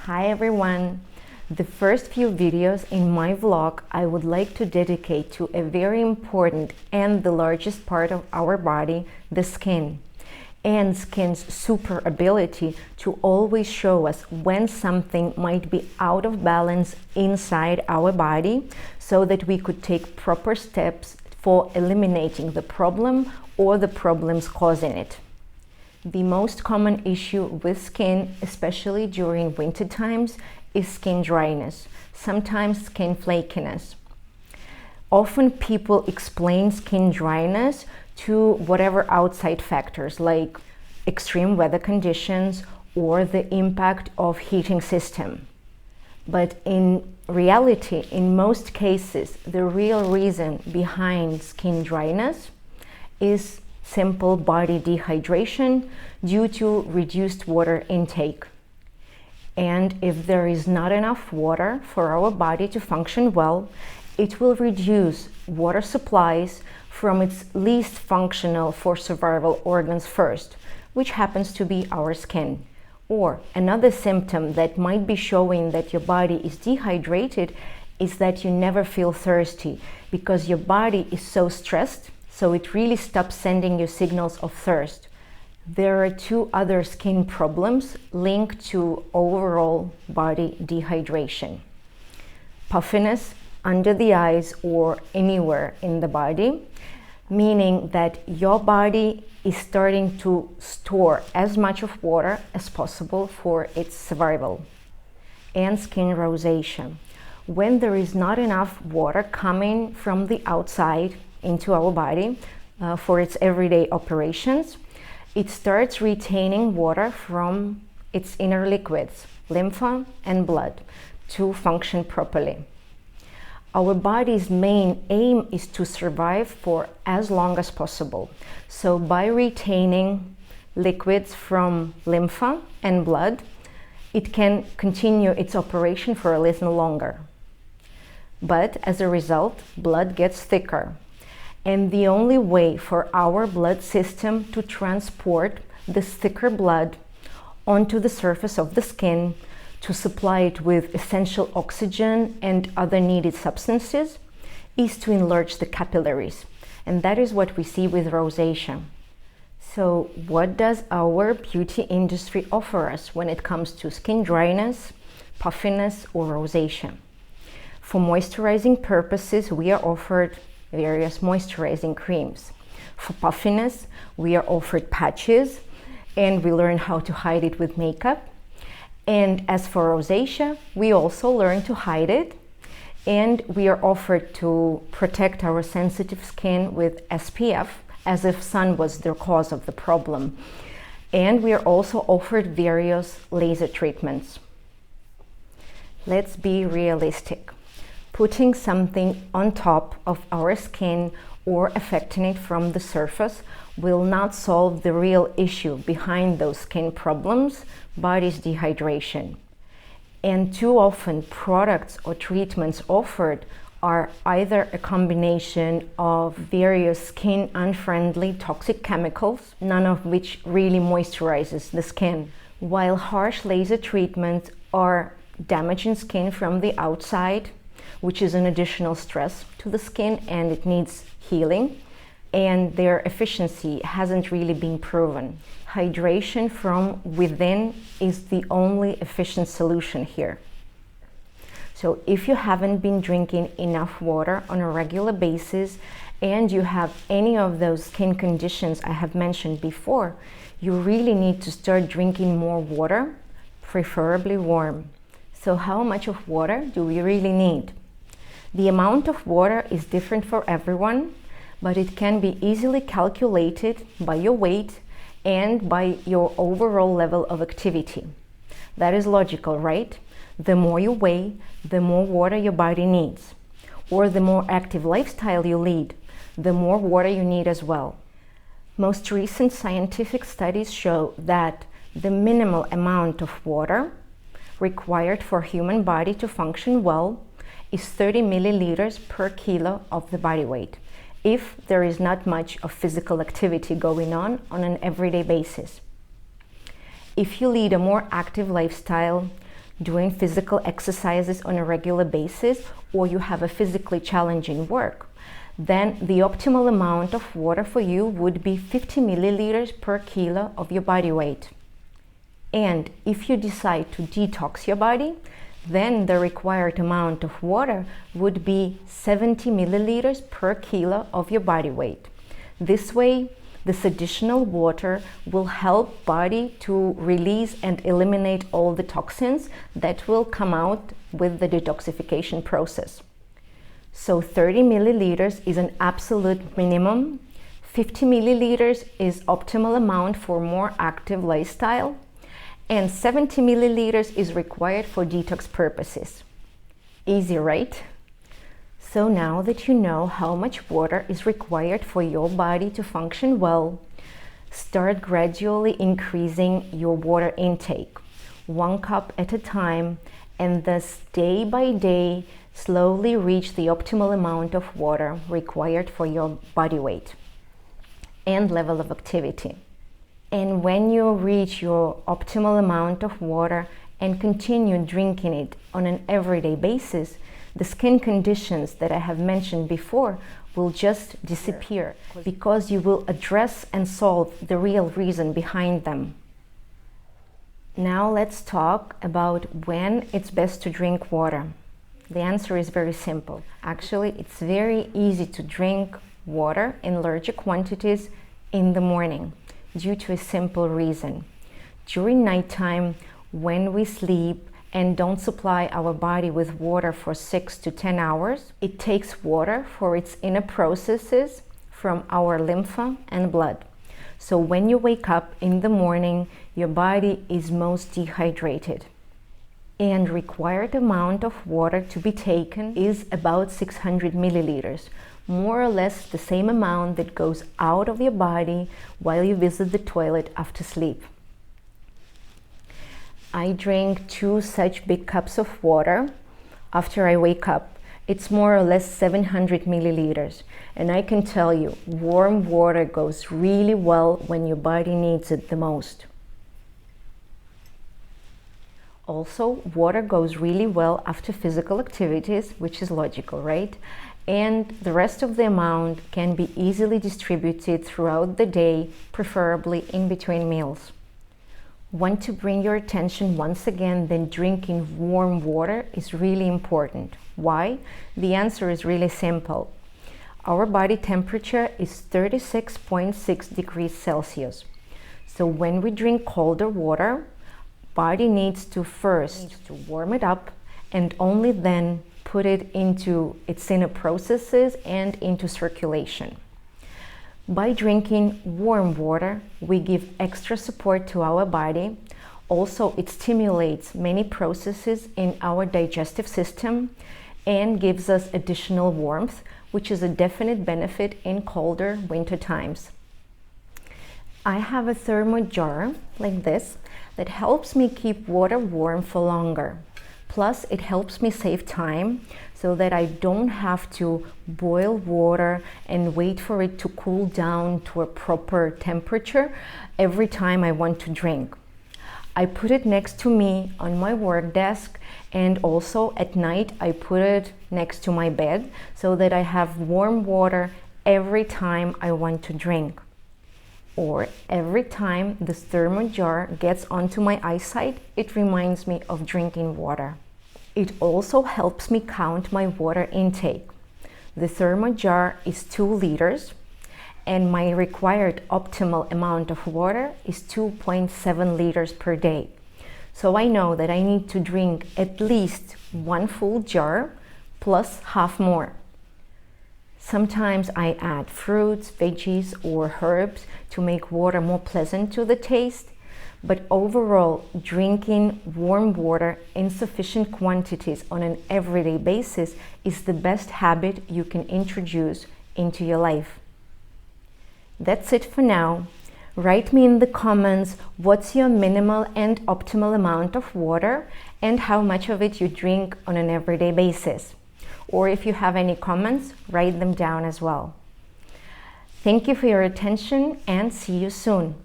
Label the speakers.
Speaker 1: Hi everyone! The first few videos in my vlog I would like to dedicate to a very important and the largest part of our body, the skin. And skin's super ability to always show us when something might be out of balance inside our body so that we could take proper steps for eliminating the problem or the problems causing it. The most common issue with skin, especially during winter times, is skin dryness, sometimes skin flakiness. Often people explain skin dryness to whatever outside factors like extreme weather conditions or the impact of heating system. But in reality, in most cases, the real reason behind skin dryness is simple body dehydration due to reduced water intake. And if there is not enough water for our body to function well, it will reduce water supplies from its least functional for survival organs first, which happens to be our skin. Or another symptom that might be showing that your body is dehydrated is that you never feel thirsty because your body is so stressed, so it really stops sending you signals of thirst. There are two other skin problems linked to overall body dehydration. Puffiness under the eyes or anywhere in the body, meaning that your body is starting to store as much of water as possible for its survival. And skin rosacea, when there is not enough water coming from the outside into our body for its everyday operations, it starts retaining water from its inner liquids, lymph and blood, to function properly. Our body's main aim is to survive for as long as possible. So by retaining liquids from lymph and blood, it can continue its operation for a little longer. But as a result, blood gets thicker. And the only way for our blood system to transport this thicker blood onto the surface of the skin to supply it with essential oxygen and other needed substances is to enlarge the capillaries. And that is what we see with rosacea. So what does our beauty industry offer us when it comes to skin dryness, puffiness, or rosacea? For moisturizing purposes, we are offered various moisturizing creams. For puffiness, we are offered patches and we learn how to hide it with makeup. And as for rosacea, we also learn to hide it and we are offered to protect our sensitive skin with SPF as if sun was the cause of the problem. And we are also offered various laser treatments. Let's be realistic. Putting something on top of our skin or affecting it from the surface will not solve the real issue behind those skin problems, body's dehydration. And too often products or treatments offered are either a combination of various skin unfriendly toxic chemicals, none of which really moisturizes the skin, while harsh laser treatments are damaging skin from the outside, which is an additional stress to the skin and it needs healing, and their efficiency hasn't really been proven. Hydration from within is the only efficient solution here. So if you haven't been drinking enough water on a regular basis and you have any of those skin conditions I have mentioned before, you really need to start drinking more water, preferably warm. So how much of water do we really need? The amount of water is different for everyone, but it can be easily calculated by your weight and by your overall level of activity. That is logical, right? The more you weigh, the more water your body needs. Or the more active lifestyle you lead, the more water you need as well. Most recent scientific studies show that the minimal amount of water required for human body to function well is 30 milliliters per kilo of the body weight, if there is not much of physical activity going on an everyday basis. If you lead a more active lifestyle, doing physical exercises on a regular basis, or you have a physically challenging work, then the optimal amount of water for you would be 50 milliliters per kilo of your body weight. And if you decide to detox your body, then the required amount of water would be 70 milliliters per kilo of your body weight. This way, this additional water will help body to release and eliminate all the toxins that will come out with the detoxification process. So 30 milliliters is an absolute minimum. 50 milliliters is optimal amount for more active lifestyle. And 70 milliliters is required for detox purposes. Easy, right? So now that you know how much water is required for your body to function well, start gradually increasing your water intake, 1 cup at a time, and thus day by day slowly reach the optimal amount of water required for your body weight and level of activity. And when you reach your optimal amount of water and continue drinking it on an everyday basis, the skin conditions that I have mentioned before will just disappear because you will address and solve the real reason behind them. Now let's talk about when it's best to drink water. The answer is very simple. Actually, it's very easy to drink water in larger quantities in the morning, due to a simple reason. During nighttime, when we sleep and don't supply our body with water for 6 to 10 hours, it takes water for its inner processes from our lymph and blood. So when you wake up in the morning, your body is most dehydrated. And required amount of water to be taken is about 600 milliliters, more or less the same amount that goes out of your body while you visit the toilet after sleep. I drink 2 such big cups of water after I wake up. It's more or less 700 milliliters. And I can tell you, warm water goes really well when your body needs it the most. Also, water goes really well after physical activities, which is logical, right? And the rest of the amount can be easily distributed throughout the day, preferably in between meals. Want to bring your attention once again that drinking warm water is really important. Why? The answer is really simple. Our body temperature is 36.6 degrees Celsius. So when we drink colder water, body needs to first warm it up and only then put it into its inner processes and into circulation. By drinking warm water, we give extra support to our body. Also, it stimulates many processes in our digestive system and gives us additional warmth, which is a definite benefit in colder winter times. I have a thermo jar like this that helps me keep water warm for longer. Plus, it helps me save time so that I don't have to boil water and wait for it to cool down to a proper temperature every time I want to drink. I put it next to me on my work desk, and also at night I put it next to my bed so that I have warm water every time I want to drink. Or every time this thermo jar gets onto my eyesight, it reminds me of drinking water. It also helps me count my water intake. The thermo jar is 2 liters and my required optimal amount of water is 2.7 liters per day. So I know that I need to drink at least 1 full jar plus half more. Sometimes I add fruits, veggies, or herbs to make water more pleasant to the taste. But overall, drinking warm water in sufficient quantities on an everyday basis is the best habit you can introduce into your life. That's it for now. Write me in the comments what's your minimal and optimal amount of water and how much of it you drink on an everyday basis. Or if you have any comments, write them down as well. Thank you for your attention and see you soon.